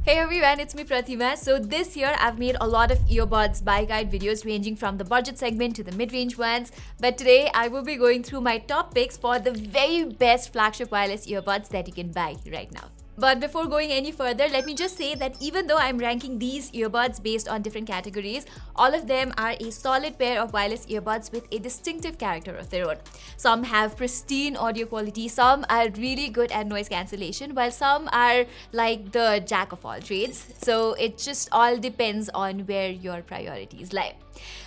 Hey everyone, it's me Pratima. So this year I've made a lot of earbuds buy guide videos ranging from the budget segment to the mid-range ones. But today I will be going through my top picks for the very best flagship wireless earbuds that you can buy right now. But before going any further, let me just say that even though I'm ranking these earbuds based on different categories, all of them are a solid pair of wireless earbuds with a distinctive character of their own. Some have pristine audio quality, some are really good at noise cancellation, while some are like the jack of all trades. So it just all depends on where your priorities lie.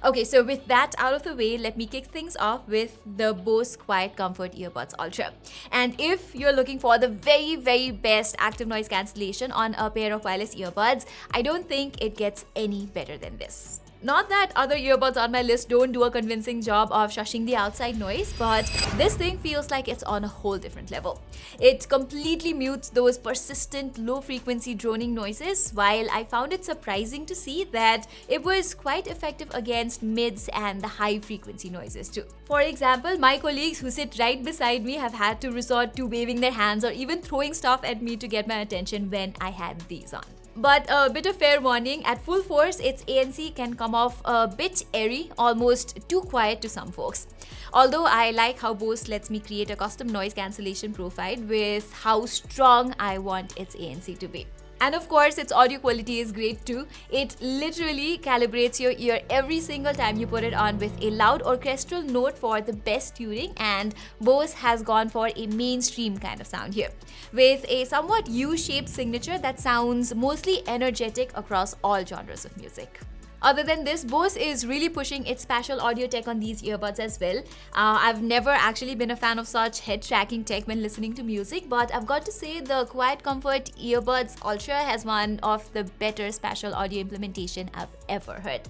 Okay, so with that out of the way, let me kick things off with the Bose QuietComfort Earbuds Ultra. And if you're looking for the very best active noise cancellation on a pair of wireless earbuds, I don't think it gets any better than this. Not that other earbuds on my list don't do a convincing job of shushing the outside noise, but this thing feels like it's on a whole different level. It completely mutes those persistent low-frequency droning noises, while I found it surprising to see that it was quite effective against mids and the high-frequency noises too. For example, my colleagues who sit right beside me have had to resort to waving their hands or even throwing stuff at me to get my attention when I had these on. But a bit of fair warning, at full force, its ANC can come off a bit airy, almost too quiet to some folks. Although I like how Bose lets me create a custom noise cancellation profile with how strong I want its ANC to be. And of course, its audio quality is great too. It literally calibrates your ear every single time you put it on with a loud orchestral note for the best tuning, and Bose has gone for a mainstream kind of sound here, with a somewhat U-shaped signature that sounds mostly energetic across all genres of music. Other than this, Bose is really pushing its spatial audio tech on these earbuds as well. I've never actually been a fan of such head tracking tech when listening to music, but I've got to say the QuietComfort Earbuds Ultra has one of the better spatial audio implementation I've ever heard.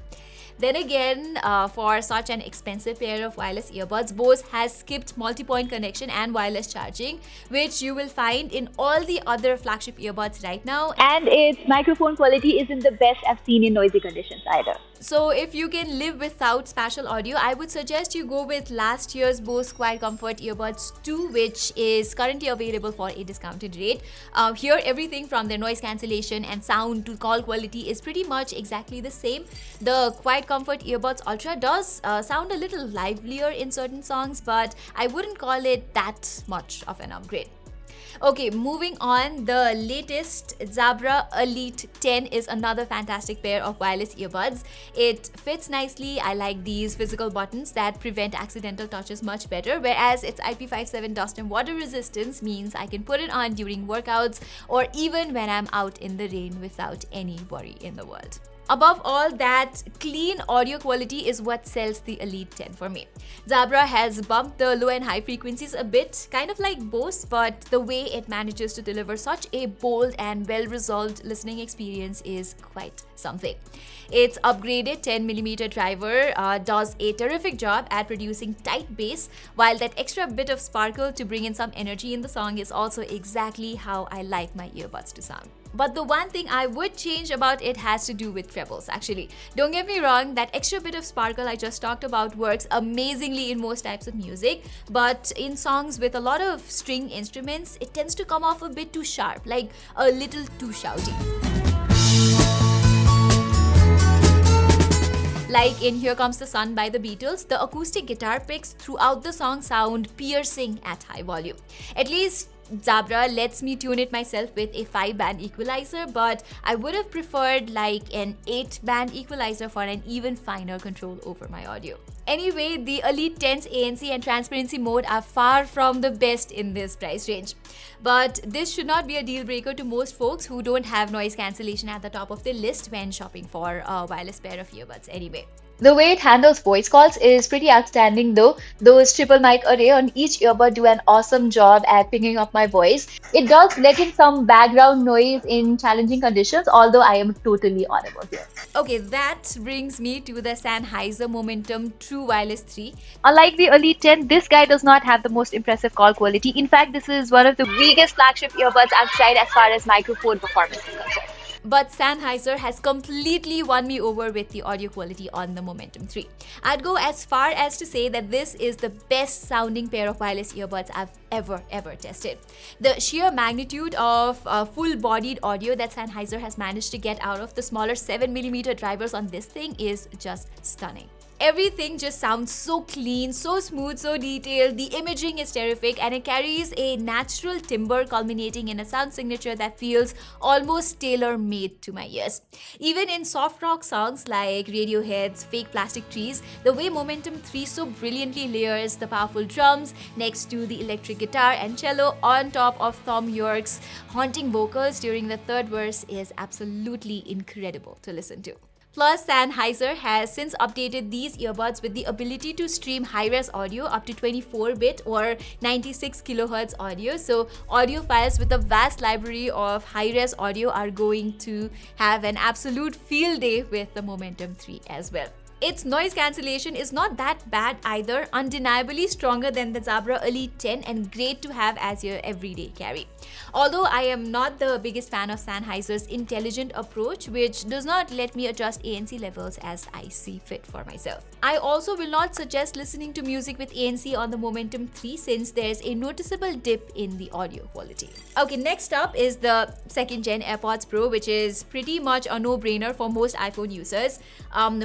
Then again, for such an expensive pair of wireless earbuds, Bose has skipped multi-point connection and wireless charging, which you will find in all the other flagship earbuds right now. And its microphone quality isn't the best I've seen in noisy conditions either. So if you can live without spatial audio, I would suggest you go with last year's Bose QuietComfort Earbuds 2, which is currently available for a discounted rate. Here, everything from their noise cancellation and sound to call quality is pretty much exactly the same. The QuietComfort Earbuds Ultra does sound a little livelier in certain songs, but I wouldn't call it that much of an upgrade. Okay, moving on, the latest Jabra Elite 10 is another fantastic pair of wireless earbuds. It fits nicely. I like these physical buttons that prevent accidental touches much better, whereas its IP57 dust and water resistance means I can put it on during workouts or even when I'm out in the rain without any worry in the world. Above all, that clean audio quality is what sells the Elite 10 for me. Jabra has bumped the low and high frequencies a bit, kind of like Bose, but the way it manages to deliver such a bold and well-resolved listening experience is quite something. Its upgraded 10mm driver does a terrific job at producing tight bass, while that extra bit of sparkle to bring in some energy in the song is also exactly how I like my earbuds to sound. But the one thing I would change about it has to do with trebles, actually. Don't get me wrong, that extra bit of sparkle I just talked about works amazingly in most types of music, but in songs with a lot of string instruments, it tends to come off a bit too sharp, like a little too shouty. Like in Here Comes the Sun by the Beatles, the acoustic guitar picks throughout the song sound piercing at high volume. At least Jabra lets me tune it myself with a 5-band equalizer, but I would have preferred like an 8-band equalizer for an even finer control over my audio. Anyway, the Elite 10's ANC and transparency mode are far from the best in this price range. But this should not be a deal breaker to most folks who don't have noise cancellation at the top of their list when shopping for a wireless pair of earbuds anyway. The way it handles voice calls is pretty outstanding though. Those triple mic array on each earbud do an awesome job at picking up my voice. It does let in some background noise in challenging conditions, although I am totally audible here. Okay, that brings me to the Sennheiser Momentum True Wireless 3. Unlike the Elite 10, this guy does not have the most impressive call quality. In fact, this is one of the weakest flagship earbuds I've tried as far as microphone performance is concerned. But Sennheiser has completely won me over with the audio quality on the Momentum 3. I'd go as far as to say that this is the best sounding pair of wireless earbuds I've ever tested. The sheer magnitude of full-bodied audio that Sennheiser has managed to get out of the smaller 7mm drivers on this thing is just stunning. Everything just sounds so clean, so smooth, so detailed. The imaging is terrific, and it carries a natural timbre culminating in a sound signature that feels almost tailor-made to my ears. Even in soft rock songs like Radiohead's Fake Plastic Trees, the way Momentum 3 so brilliantly layers the powerful drums next to the electric guitar and cello on top of Thom Yorke's haunting vocals during the third verse is absolutely incredible to listen to. Plus, Sennheiser has since updated these earbuds with the ability to stream high-res audio up to 24-bit or 96 kHz audio. So, audiophiles with a vast library of high-res audio are going to have an absolute field day with the Momentum 3 as well. Its noise cancellation is not that bad either, undeniably stronger than the Jabra Elite 10 and great to have as your everyday carry. Although I am not the biggest fan of Sennheiser's intelligent approach, which does not let me adjust ANC levels as I see fit for myself. I also will not suggest listening to music with ANC on the Momentum 3 since there's a noticeable dip in the audio quality. Okay, next up is the 2nd gen Airpods Pro, which is pretty much a no-brainer for most iPhone users.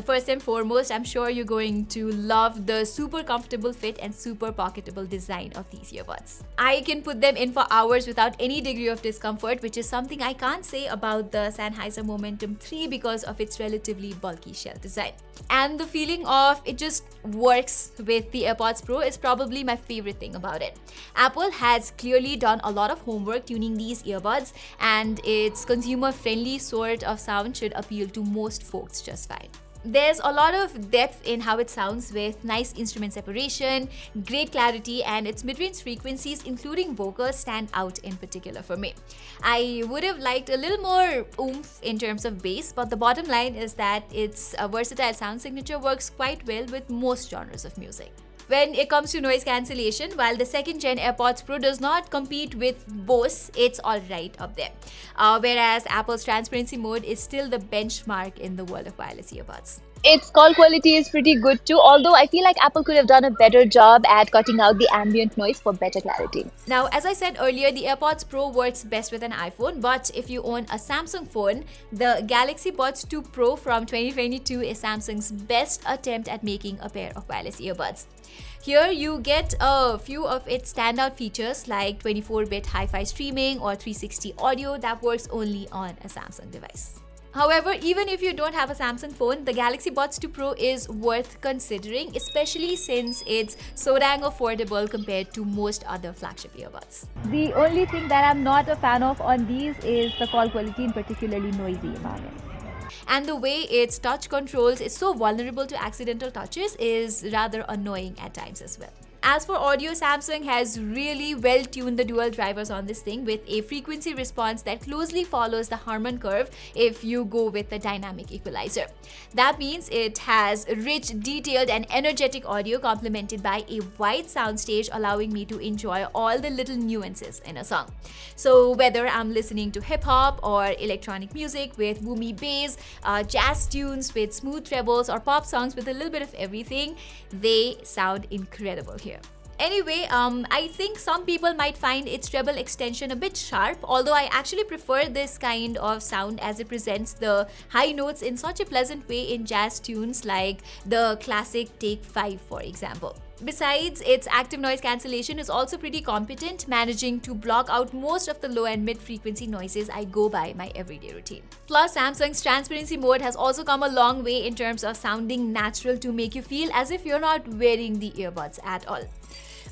First and foremost, I'm sure you're going to love the super comfortable fit and super pocketable design of these earbuds. I can put them in for hours without any degree of discomfort, which is something I can't say about the Sennheiser Momentum 3 because of its relatively bulky shell design. And the feeling of it just works with the AirPods Pro is probably my favorite thing about it. Apple has clearly done a lot of homework tuning these earbuds, and its consumer-friendly sort of sound should appeal to most folks just fine. There's a lot of depth in how it sounds with nice instrument separation, great clarity, and its mid-range frequencies, including vocals, stand out in particular for me. I would have liked a little more oomph in terms of bass, but the bottom line is that its versatile sound signature works quite well with most genres of music. When it comes to noise cancellation, while the 2nd gen AirPods Pro does not compete with Bose, it's alright up there. Whereas Apple's transparency mode is still the benchmark in the world of wireless earbuds. Its call quality is pretty good too, although I feel like Apple could have done a better job at cutting out the ambient noise for better clarity. Now, as I said earlier, the AirPods Pro works best with an iPhone, but if you own a Samsung phone, the Galaxy Buds 2 Pro from 2022 is Samsung's best attempt at making a pair of wireless earbuds. Here you get a few of its standout features like 24-bit hi-fi streaming or 360 audio that works only on a Samsung device. However, even if you don't have a Samsung phone, the Galaxy Buds 2 Pro is worth considering, especially since it's so dang affordable compared to most other flagship earbuds. The only thing that I'm not a fan of on these is the call quality in particularly noisy environments. And the way its touch controls is so vulnerable to accidental touches is rather annoying at times as well. As for audio, Samsung has really well tuned the dual drivers on this thing with a frequency response that closely follows the Harman curve if you go with the dynamic equalizer. That means it has rich, detailed and energetic audio complemented by a wide soundstage, allowing me to enjoy all the little nuances in a song. So whether I'm listening to hip-hop or electronic music with boomy bass, jazz tunes with smooth trebles, or pop songs with a little bit of everything, they sound incredible here. Anyway, I think some people might find its treble extension a bit sharp, although I actually prefer this kind of sound as it presents the high notes in such a pleasant way in jazz tunes like the classic Take 5, for example. Besides, its active noise cancellation is also pretty competent, managing to block out most of the low and mid-frequency noises I go by my everyday routine. Plus, Samsung's transparency mode has also come a long way in terms of sounding natural to make you feel as if you're not wearing the earbuds at all.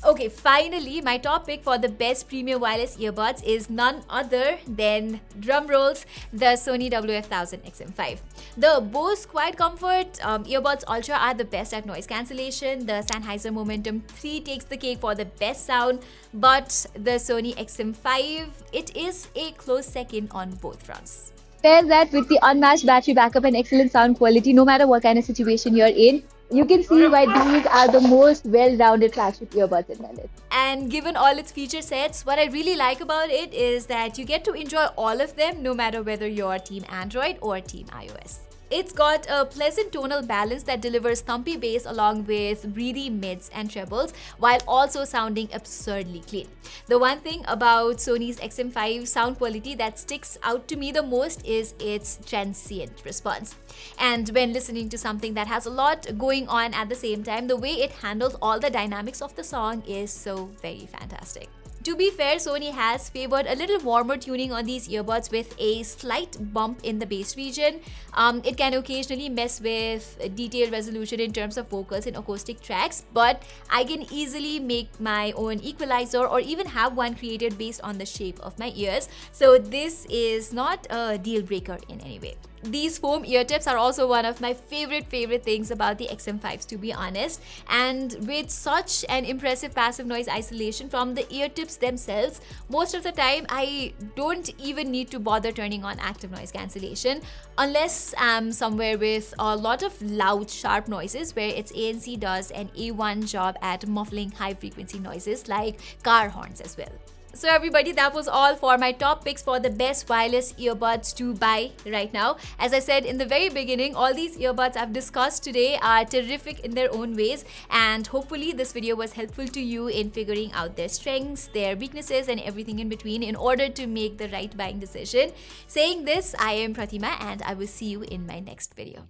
Okay, finally, my top pick for the best premium wireless earbuds is none other than, drumrolls, the Sony WF-1000 XM5. The Bose QuietComfort Earbuds Ultra are the best at noise cancellation. The Sennheiser Momentum 3 takes the cake for the best sound, but the Sony XM5, it is a close second on both fronts. Pair that with the unmatched battery backup and excellent sound quality, no matter what kind of situation you're in, You can see why these are the most well-rounded flagship earbuds in my list. And given all its feature sets, what I really like about it is that you get to enjoy all of them no matter whether you're Team Android or Team iOS. It's got a pleasant tonal balance that delivers thumpy bass along with breathy mids and trebles while also sounding absurdly clean. The one thing about Sony's XM5 sound quality that sticks out to me the most is its transient response. And when listening to something that has a lot going on at the same time, the way it handles all the dynamics of the song is so very fantastic. To be fair, Sony has favored a little warmer tuning on these earbuds with a slight bump in the bass region. It can occasionally mess with detailed resolution in terms of vocals in acoustic tracks, but I can easily make my own equalizer or even have one created based on the shape of my ears. So this is not a deal breaker in any way. These foam ear tips are also one of my favorite things about the XM5s, to be honest. And with such an impressive passive noise isolation from the ear tips themselves, most of the time I don't even need to bother turning on active noise cancellation unless I'm somewhere with a lot of loud, sharp noises where its ANC does an A1 job at muffling high frequency noises like car horns as well. So everybody, that was all for my top picks for the best wireless earbuds to buy right now. As I said in the very beginning, all these earbuds I've discussed today are terrific in their own ways, and hopefully this video was helpful to you in figuring out their strengths, their weaknesses, and everything in between in order to make the right buying decision. Saying this, I am Pratima and I will see you in my next video.